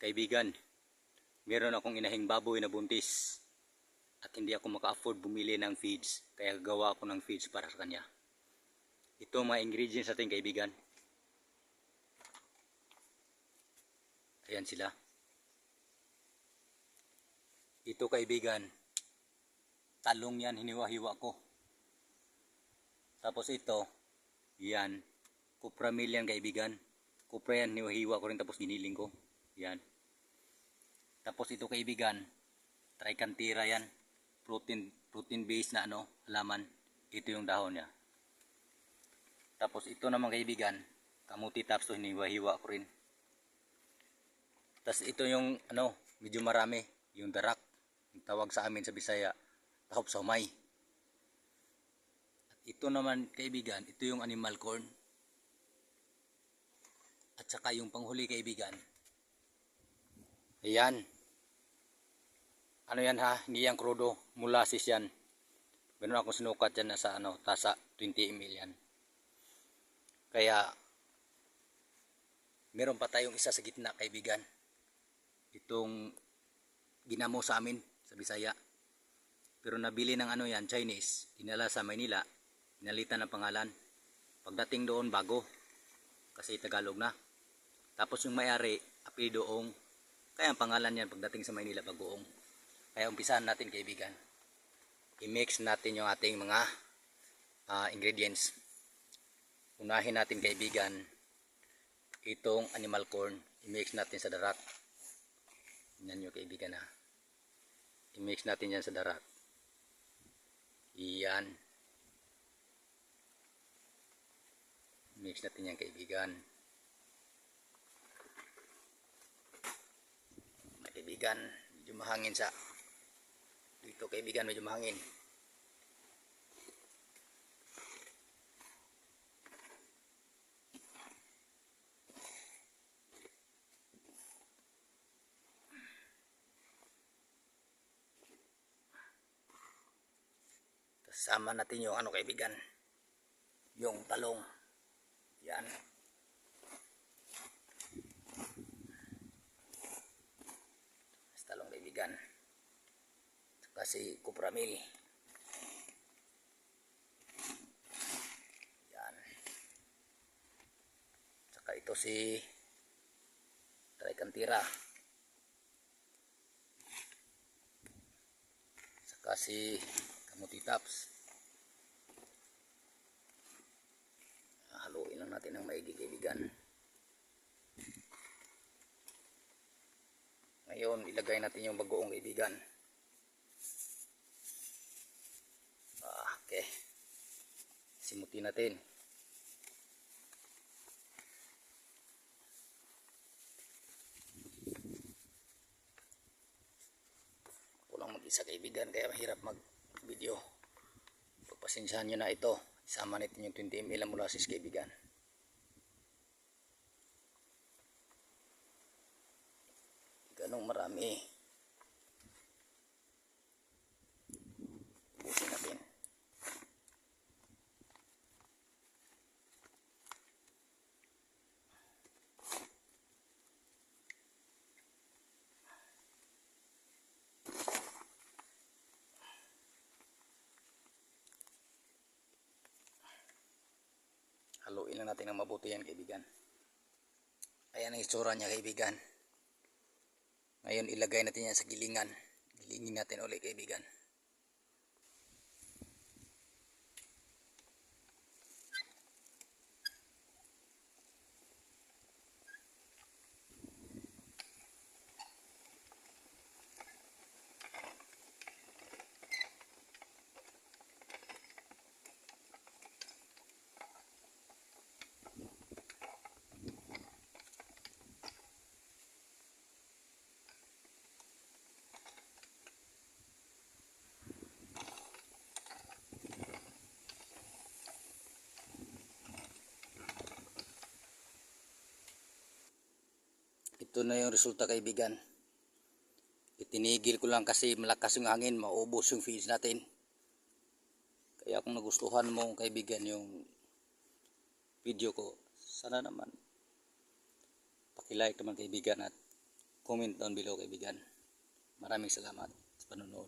Kaibigan, meron akong inahing baboy na buntis at hindi ako maka-afford bumili ng feeds, kaya gawa ako ng feeds para sa kanya. Ito ang mga ingredients natin, kaibigan. Ayan sila. Ito, kaibigan, talong yan, hiniwa-hiwa ko. Tapos ito, yan, kupramil yan, kaibigan. Kupra yan, hiniwa-hiwa ko rin, tapos giniling ko. Yan. Tapos ito, kaibigan, tricantira yan. Protein based na halaman. Ito yung dahon niya. Tapos ito naman, kaibigan, kamuti tops, to hiniwa-hiwa ko rin. Tapos ito yung medyo marami, yung darak. Yung tawag sa amin sa Bisaya, tahop saumay. At ito naman, kaibigan, ito yung animal corn. At saka yung panghuli, kaibigan. Ayan. Ano yan ha? Hindi yan krudo. Molasses yan. Meron akong sinukat yan na sa tasa 20 ml yan. Kaya meron pa tayong isa sa gitna, kaibigan. Itong ginamo sa amin sa Bisaya. Pero nabili ng yan, Chinese. Dinala sa Maynila. Pinalitan ng pangalan. Pagdating doon, bago. Kasi Tagalog na. Tapos yung may-ari, apelyidoong. Kaya ang pangalan yan pagdating sa Maynila, Bagoong. Kaya umpisahan natin, kaibigan. I-mix natin yung ating mga ingredients. Unahin natin, kaibigan, itong animal corn. I-mix natin sa darat. Tingnan nyo, kaibigan ha. I-mix natin yan sa darat. Iyan. I-mix natin yan, kaibigan. Kaibigan, medyo mahangin sa dito, kaibigan, medyo mahangin. Sama natin yung kaibigan, yung talong. Yan. Talong, kaibigan. Kasi kupramil. Yan. Saka ito si tricantira. Saka si kamuti tops. Haluin lang natin ng maigi, kaibigan. Ngayon, ilagay natin yung bagoong, kaibigan. Okay. Simutin natin. Ako lang mag-isa, kaibigan, kaya mahirap mag-video. Pagpasensyahan nyo na ito. Isama natin yung 20 ml ang molasses, kaibigan. Ganong marami. Ubusin natin. Haluin lang natin ng mabuti yan, kaibigan. Ayan ang itsura niya, kaibigan. Ngayon, ilagay natin yan sa gilingan. Gilingin natin ulit, kaibigan. Ito na yung resulta, kaibigan. Itinigil ko lang kasi malakas yung hangin, maubos yung feeds natin. Kaya kung nagustuhan mo, kaibigan, yung video ko, sana naman paki-like naman, kaibigan, at Comment down below kaibigan. Maraming salamat sa panonood.